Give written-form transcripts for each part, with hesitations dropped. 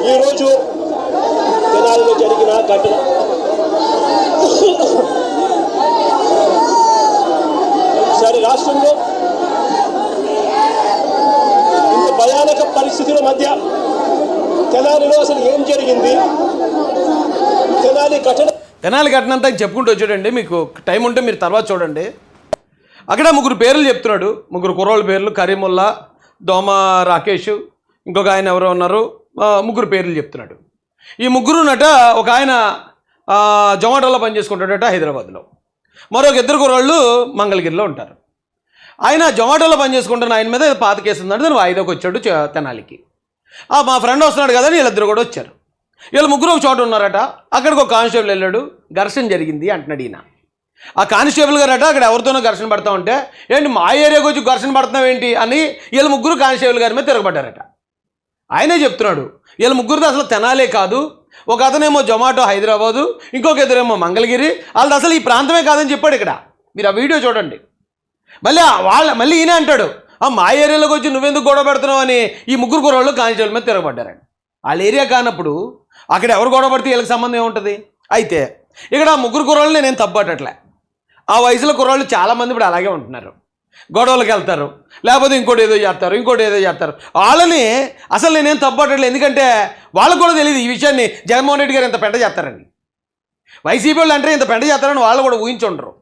ఈరోజు తెనాలిలో జరిగిన ఘటన ఈసారి రాష్ట్రంలో ఇంత భయానక పరిస్థితుల మధ్య తెనాలిలో అసలు ఏం జరిగింది, తెనాలి ఘటన అంతా చెప్పుకుంటూ వచ్చాడండి. మీకు టైం ఉంటే మీరు తర్వాత చూడండి. అక్కడ ముగ్గురు పేర్లు చెప్తున్నాడు, ముగ్గురు కుర్రోళ్ళ పేర్లు, కరీముల్లా, దోమ రాకేష్, ఇంకొక ఆయన ఎవరో ఉన్నారు, ముగ్గురు పేర్లు చెప్తున్నాడు. ఈ ముగ్గురునట ఒక ఆయన జొమాటోలో పనిచేసుకుంటాడట హైదరాబాద్లో, మరొక ఇద్దరు కుర్రోళ్ళు మంగళగిరిలో ఉంటారు. ఆయన జొమాటోలో పనిచేసుకుంటున్న ఆయన మీద పాత కేసు ఉందంటే దాన్ని వాయిదాకి వచ్చాడు తెనాలికి. మా ఫ్రెండ్ వస్తున్నాడు కదా అని వీళ్ళిద్దరు కూడా వచ్చారు. వీళ్ళు ముగ్గురు ఒక చోట ఉన్నారట. అక్కడికి ఒక కానిస్టేబుల్ వెళ్ళాడు, ఘర్షణ జరిగింది అంటున్నాడు ఈయన. ఆ కానిస్టేబుల్ గారట అక్కడ ఎవరితోనో ఘర్షణ పడతా ఉంటే, ఏంటి మా ఏరియాకి వచ్చి ఘర్షణ పడుతున్నావు ఏంటి అని వీళ్ళు ముగ్గురు కానిస్టేబుల్ గారి మీద తిరగబడ్డారట. ఆయనే చెప్తున్నాడు, వీళ్ళ ముగ్గురిది అసలు తెనాలే కాదు, ఒక అతనేమో జొమాటో హైదరాబాదు, ఇంకొక ఇద్దరేమో మంగళగిరి, వాళ్ళది అసలు ఈ ప్రాంతమే కాదని చెప్పాడు. ఇక్కడ మీరు ఆ వీడియో చూడండి. మళ్ళీ ఈయనే అంటాడు, మా ఏరియాలోకి వచ్చి నువ్వెందుకు గొడవ పెడుతున్నావు అని ఈ ముగ్గురు కుర్రోళ్ళు కానిస్టేబుల్ మీద తిరగబడ్డారండి. వాళ్ళ ఏరియా కానప్పుడు అక్కడ ఎవరు గొడవ పడితే వీళ్ళకి సంబంధం ఏముంటుంది? అయితే ఇక్కడ ఆ ముగ్గురు కుర్రోళ్ళు నేనేం తప్పట్టట్లే. ఆ వయసులో కుర్రోళ్ళు చాలామంది ఇప్పుడు అలాగే ఉంటున్నారు, గొడవలకు వెళ్తారు, లేకపోతే ఇంకోటి ఏదో చేస్తారు. వాళ్ళని అసలు నేనేం తప్పట్టట్లేదు, ఎందుకంటే వాళ్ళకు కూడా తెలియదు ఈ విషయాన్ని. జగన్మోహన్ రెడ్డి గారు ఇంత పెంట చేస్తారండి, వైసీపీ వాళ్ళు అంటే ఇంత పెంట చేస్తారని వాళ్ళు కూడా ఊహించుండరు.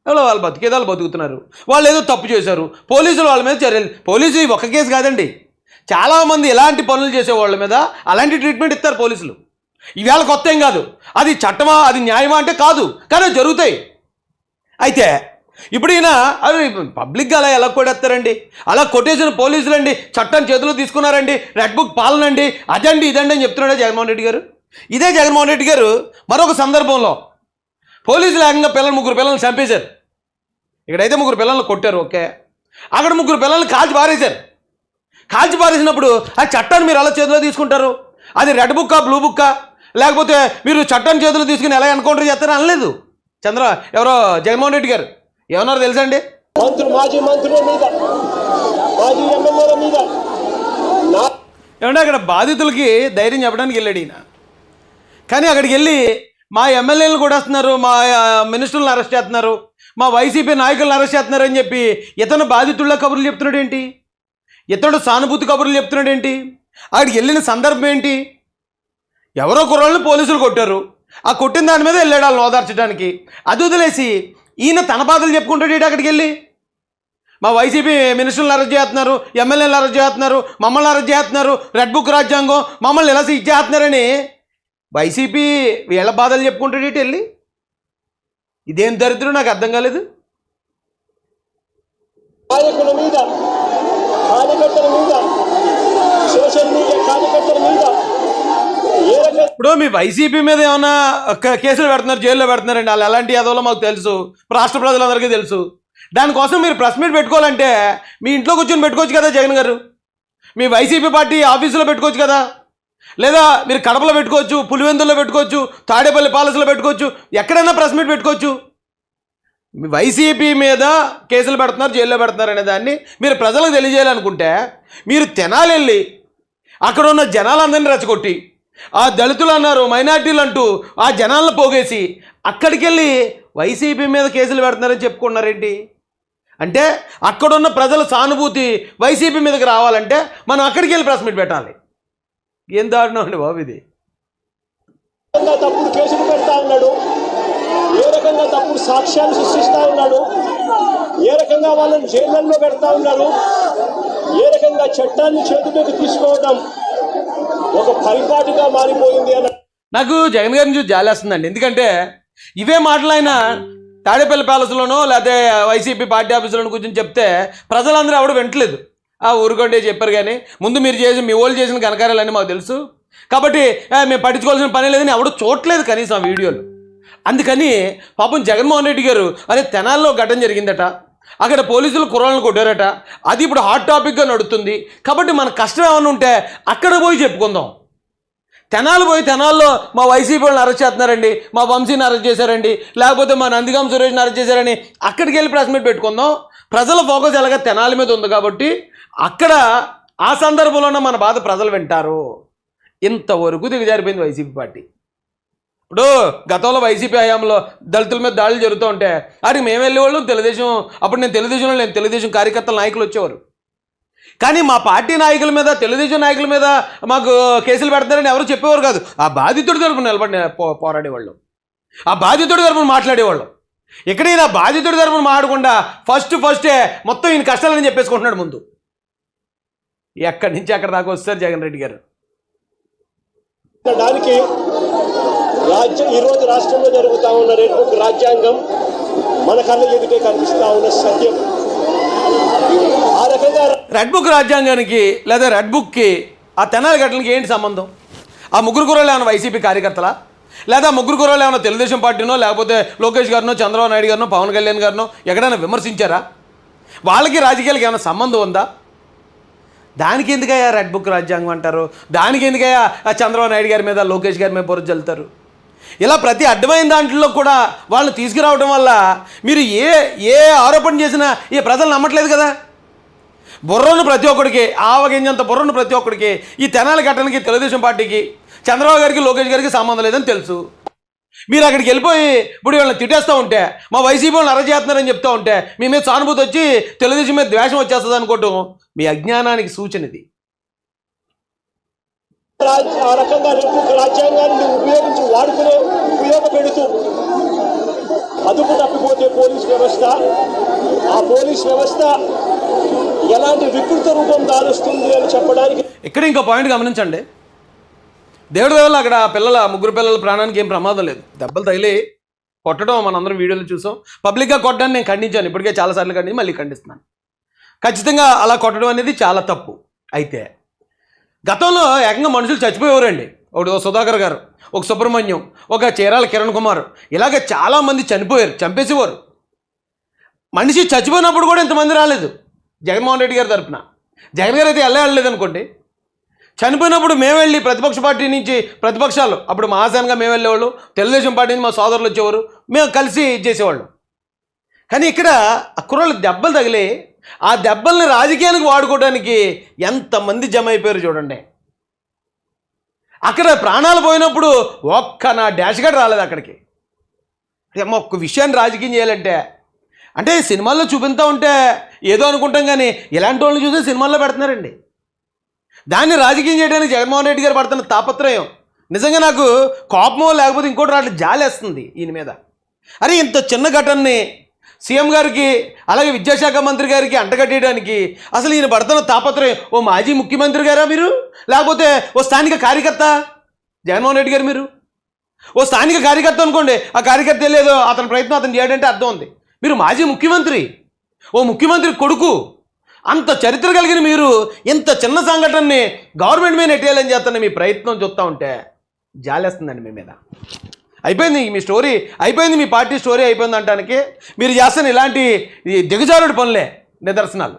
వాళ్ళు బతికేదాళ్ళు బతుకుతున్నారు, వాళ్ళు ఏదో తప్పు చేశారు, పోలీసులు వాళ్ళ మీద చర్యలు. పోలీసులు ఈ ఒక్క కేసు కాదండి, చాలామంది ఎలాంటి పనులు చేసే వాళ్ళ మీద అలాంటి ట్రీట్మెంట్ ఇస్తారు పోలీసులు. ఇవాళ కొత్త ఏం కాదు, అది చట్టమా అది న్యాయమా అంటే కాదు, కానీ జరుగుతాయి. అయితే ఇప్పుడు ఈయన అది పబ్లిక్గా అలా ఎలా కొట్టేస్తారండి? అలా కొట్టేసిన పోలీసులండి చట్టం చేతిలో తీసుకున్నారండి, రెడ్ బుక్ పాలనండి, అదండి ఇదండి అని చెప్తున్నాడే జగన్మోహన్ రెడ్డి గారు. ఇదే జగన్మోహన్ రెడ్డి గారు మరొక సందర్భంలో పోలీసులు ఏకంగా ముగ్గురు పిల్లల్ని చంపేశారు. ఇక్కడైతే ముగ్గురు పిల్లల్ని కొట్టారు, ఓకే, అక్కడ ముగ్గురు పిల్లల్ని కాల్చి పారేసినప్పుడు ఆ చట్టాన్ని మీరు అలా చేతిలో తీసుకుంటారు? అది రెడ్ బుక్కా బ్లూ బుక్కా, లేకపోతే మీరు చట్టాన్ని చేతిలో తీసుకుని ఎలా ఎన్కౌంటర్ చేస్తారని అనలేదు ఎవరో జగన్మోహన్ రెడ్డి గారు. ఏమన్నారు తెలుసా అండి? మాజీ మంత్రుల మీద, మాజీ ఎమ్మెల్యేల మీద ఏమంటే అక్కడ బాధితులకి ధైర్యం చెప్పడానికి వెళ్ళాడు ఈయన. కానీ అక్కడికి వెళ్ళి మా ఎమ్మెల్యేలను కూడా వస్తున్నారు, మా మినిస్టర్లను అరెస్ట్ చేస్తున్నారు, మా వైసీపీ నాయకులను అరెస్ట్ చేస్తున్నారు అని చెప్పి ఇతను బాధితుల్లో కబుర్లు చెప్తున్నాడు ఏంటి? ఇతడు సానుభూతి కబుర్లు చెప్తున్నాడు ఏంటి? అక్కడికి వెళ్ళిన సందర్భం ఏంటి? ఎవరో కుర్రాళ్ళని పోలీసులు కొట్టారు, ఆ కొట్టిన దాని మీద వెళ్ళాడు వాళ్ళని ఓదార్చడానికి. అది వదిలేసి ఈయన తన బాధలు చెప్పుకుంటాడు అక్కడికి వెళ్ళి. మా వైసీపీ మినిస్టర్లను అరెస్ట్ చేస్తున్నారు, ఎమ్మెల్యేలను అరెస్ట్ చేస్తున్నారు, మమ్మల్ని అరెస్ట్ చేస్తున్నారు, రెడ్ బుక్ రాజ్యాంగం, మమ్మల్ని ఎలా ఇచ్చేస్తున్నారని వైసీపీ వీళ్ళ బాధలు చెప్పుకుంటాడు వెళ్ళి. ఇదేం దరిద్రం నాకు అర్థం కాలేదు. నాయకుల మీద, కార్యకర్తల మీద, సోషల్ మీడియా కార్యకర్తల మీద ఇప్పుడు మీ వైసీపీ మీద ఏమైనా కేసులు పెడుతున్నారు, జైల్లో పెడుతున్నారండి. వాళ్ళు ఎలాంటి యాదవులో మాకు తెలుసు, రాష్ట్ర ప్రజలందరికీ తెలుసు. దానికోసం మీరు ప్రెస్ మీట్ పెట్టుకోవాలంటే మీ ఇంట్లో కూర్చొని పెట్టుకోవచ్చు కదా జగన్ గారు, మీ వైసీపీ పార్టీ ఆఫీసులో పెట్టుకోవచ్చు కదా, లేదా మీరు కడపలో పెట్టుకోవచ్చు, పులివెందుల్లో పెట్టుకోవచ్చు, తాడేపల్లి పాలసీలో పెట్టుకోవచ్చు, ఎక్కడైనా ప్రెస్ మీట్ పెట్టుకోవచ్చు. మీ వైసీపీ మీద కేసులు పెడుతున్నారు, జైల్లో పెడుతున్నారు అనే దాన్ని మీరు ప్రజలకు తెలియజేయాలనుకుంటే మీరు తెనాలి వెళ్ళి అక్కడ ఉన్న జనాలందరినీ రెచ్చగొట్టి, ఆ దళితులు అన్నారు, మైనార్టీలు అంటూ ఆ జనాలను పోగేసి అక్కడికి వెళ్ళి వైసీపీ మీద కేసులు పెడుతున్నారని చెప్పుకున్నారేంటి? అంటే అక్కడున్న ప్రజల సానుభూతి వైసీపీ మీదకి రావాలంటే మనం అక్కడికి వెళ్ళి ప్రెస్ మీట్ పెట్టాలి. ఏం దారుణం అండి బాబు ఇది. తప్పుడు కేసులు పెడతా ఉన్నాడు, ఏ రకంగా తప్పుడు సాక్ష్యాలు సృష్టిస్తూ ఉన్నాడు, ఏ రకంగా వాళ్ళని జైళ్ళల్లో పెడతా ఉన్నారు, ఏ రకంగా చట్టాన్ని చేతిలోకి తీసుకోవడం ఒక పరిపాటిగా మారిపోయింది అన్న నాకు జగన్ గారిని చూసి జాలేస్తుందండి. ఎందుకంటే ఇవే మాటలు ఆయన తాడేపల్లి ప్యాలెస్లోనో లేకపోతే వైసీపీ పార్టీ ఆఫీసులోనో కూర్చొని చెప్తే ప్రజలందరూ ఎవడు వింటలేదు. ఊరుకోండి చెప్పారు, కానీ ముందు మీరు మీ వాళ్ళు చేసిన ఘనకార్యాలన్నీ మాకు తెలుసు కాబట్టి మేము పట్టించుకోవాల్సిన పని లేదని ఎవడు చూడలేదు కనీసం ఆ వీడియోలు. అందుకని పాపం జగన్మోహన్ రెడ్డి గారు అదే తెనాల్లో ఘటన జరిగిందట, అక్కడ పోలీసులు కుర్రాళ్ళను కొట్టారట, అది ఇప్పుడు హాట్ టాపిక్గా నడుస్తుంది. కాబట్టి మన కష్టం ఏమైనా ఉంటే అక్కడ పోయి చెప్పుకుందాం. తెనాల్లో మా వైసీపీ వాళ్ళని అరెస్ట్ చేస్తున్నారండి, మా వంశీని అరెస్ట్ చేశారండి, లేకపోతే మా నందిగాం సురేష్ని అరెస్ట్ చేశారని అక్కడికి వెళ్ళి ప్రెస్ మీట్ పెట్టుకుందాం. ప్రజల ఫోకస్ ఎలాగ తెనాలి మీద ఉంది కాబట్టి అక్కడ ఆ సందర్భంలోనే మన బాధ ప్రజలు వింటారు. ఇంతవరకు దిగజారిపోయింది వైసీపీ పార్టీ. ఇప్పుడు గతంలో వైసీపీ హయాంలో దళితుల మీద దాడులు జరుగుతూ ఉంటే అడిగి మేము వెళ్ళేవాళ్ళు తెలుగుదేశం, అప్పుడు నేను తెలుగుదేశంలో లేను, తెలుగుదేశం కార్యకర్తల నాయకులు వచ్చేవారు. కానీ మా పార్టీ నాయకుల మీద, తెలుగుదేశం నాయకుల మీద మాకు కేసులు పెడతారని ఎవరు చెప్పేవారు కాదు. ఆ బాధితుడి తరపున నిలబడి పోరాడేవాళ్ళు, ఆ బాధితుడి తరపున మాట్లాడేవాళ్ళు. ఇక్కడ ఈయన బాధితుడి తరపున మాట్లాడకుండా ఫస్టే మొత్తం ఈయన కష్టాలని చెప్పేసుకుంటున్నాడు ముందు. ఎక్కడి నుంచి అక్కడ దాకా వస్తారు జగన్ రెడ్డి గారు. దానికి ఈరోజు రాష్ట్రంలో జరుగుతూ ఉన్న రెడ్ బుక్ రాజ్యాంగం మన కళ్ళ ఎదుటే కనిపిస్తా ఉన్న సత్యం. ఆ రకంగా రెడ్ బుక్ రాజ్యాంగానికి లేదా రెడ్ బుక్కి ఆ తెనాలి ఘటనకి ఏంటి సంబంధం? ఆ ముగ్గురు కుర్రాళ్ళు ఏమైనా వైసీపీ కార్యకర్తలా, లేదా ముగ్గురు కుర్రాళ్ళు ఏమైనా తెలుగుదేశం పార్టీనో, లేకపోతే లోకేష్ గారినో, చంద్రబాబు నాయుడు గారినో, పవన్ కళ్యాణ్ గారినో ఎక్కడైనా విమర్శించారా? వాళ్ళకి రాజకీయాలకి ఏమైనా సంబంధం ఉందా? దానికి ఎందుకయ్యా రెడ్ బుక్ రాజ్యాంగం అంటారు? దానికి ఎందుకయ్యా చంద్రబాబు నాయుడు గారి మీద, లోకేష్ గారి మీద బురద జల్లుతారు? ఇలా ప్రతి అడ్డమైన దాంట్లో కూడా వాళ్ళని తీసుకురావడం వల్ల మీరు ఏ ఆరోపణ చేసినా ఈ ప్రజలు నమ్మట్లేదు కదా. బుర్రను ప్రతి ఒక్కడికి, ఆవగింజంత బుర్రను ప్రతి ఒక్కడికి ఈ తెనాలి ఘటనకి, తెలుగుదేశం పార్టీకి, చంద్రబాబు గారికి, లోకేష్ గారికి సంబంధం లేదని తెలుసు. మీరు అక్కడికి వెళ్ళిపోయి ఇప్పుడు వీళ్ళని తిట్టేస్తూ ఉంటే, మా వైసీపీ వాళ్ళని అరచేస్తున్నారని చెప్తూ ఉంటే మీ మీద సానుభూతి వచ్చి తెలుగుదేశం మీద ద్వేషం వచ్చేస్తుంది అనుకోవటం మీ అజ్ఞానానికి సూచన. ఇది ఆ రకంగా రాజ్యాంగాన్ని ఉపయోగపెడుతూ అదుపు తప్పిపోతే పోలీస్ వ్యవస్థ, ఆ పోలీస్ వ్యవస్థ ఎలాంటి వికృత రూపం దాలుస్తుంది అని చెప్పడానికి ఇక్కడ ఇంకో పాయింట్ గమనించండి. దేవుడి వల్ల అక్కడ ముగ్గురు పిల్లల ప్రాణానికి ఏం ప్రమాదం లేదు. దెబ్బలు తగిలి కొట్టడం మనందరం వీడియోలో చూసాం. పబ్లిక్గా కొట్టడాన్ని నేను ఖండించాను, ఇప్పటికే చాలాసార్లు ఖండించి మళ్ళీ ఖండిస్తున్నాను. ఖచ్చితంగా అలా కొట్టడం అనేది చాలా తప్పు. అయితే గతంలో ఏకంగా మనుషులు చచ్చిపోయేవారండి. ఒకటి సుధాకర్ గారు, ఒక సుబ్రహ్మణ్యం, ఒక చీరాల కిరణ్ కుమార్, ఇలాగ చాలామంది చనిపోయారు, చంపేసేవారు. మనిషి చచ్చిపోయినప్పుడు కూడా ఇంతమంది రాలేదు జగన్మోహన్ రెడ్డి గారి తరఫున. జగన్ గారు అయితే వెళ్ళలేదు అనుకోండి. చనిపోయినప్పుడు మేము వెళ్ళి ప్రతిపక్ష పార్టీ నుంచి ప్రతిపక్షాలు, అప్పుడు మహాసేనగా మేము వెళ్ళేవాళ్ళు, తెలుగుదేశం పార్టీ నుంచి మా సోదరులు వచ్చేవారు, మేము కలిసి చేసేవాళ్ళు. కానీ ఇక్కడ ఆ కుర్రలు దెబ్బలు తగిలి ఆ దెబ్బల్ని రాజకీయానికి వాడుకోవడానికి ఎంతమంది జమ అయిపోయారు చూడండి. అక్కడ ప్రాణాలు పోయినప్పుడు నా డాష్ గడ్ రాలేదు అక్కడికి. ఒక్క విషయాన్ని రాజకీయం చేయాలంటే అంటే సినిమాల్లో చూపిస్తూ ఉంటే ఏదో అనుకుంటాం, కానీ ఇలాంటి వాళ్ళని చూసి సినిమాల్లో పెడుతున్నారండి. దాన్ని రాజకీయం చేయడానికి జగన్మోహన్ రెడ్డి గారు పడుతున్న తాపత్రయం నిజంగా నాకు కోపమో లేకపోతే ఇంకోటి రాట్లు జాలేస్తుంది ఈయన మీద. అరే ఇంత చిన్న ఘటనని సీఎం గారికి అలాగే విద్యాశాఖ మంత్రి గారికి అంటగట్టేయడానికి అసలు ఈయన పడుతున్న తాపత్రయం. ఓ మాజీ ముఖ్యమంత్రి గారా మీరు, లేకపోతే ఓ స్థానిక కార్యకర్త జగన్మోహన్ రెడ్డి గారు? మీరు ఓ స్థానిక కార్యకర్త అనుకోండి, ఆ కార్యకర్త వెళ్ళేదో అతని ప్రయత్నం అతను చేయడంటే అర్థం ఉంది. మీరు మాజీ ముఖ్యమంత్రి, ఓ ముఖ్యమంత్రి కొడుకు, అంత చరిత్ర కలిగిన మీరు ఇంత చిన్న సంఘటనని గవర్నమెంట్ మీద నెట్టేయాలని చేస్తున్న మీ ప్రయత్నం చూస్తూ ఉంటే జాలేస్తుందండి మీ మీద. అయిపోయింది మీ స్టోరీ, అయిపోయింది మీ పార్టీ స్టోరీ అయిపోయింది అంటానికి మీరు చేస్తున్న ఇలాంటి దిగజారుడు పనులే నిదర్శనాలు.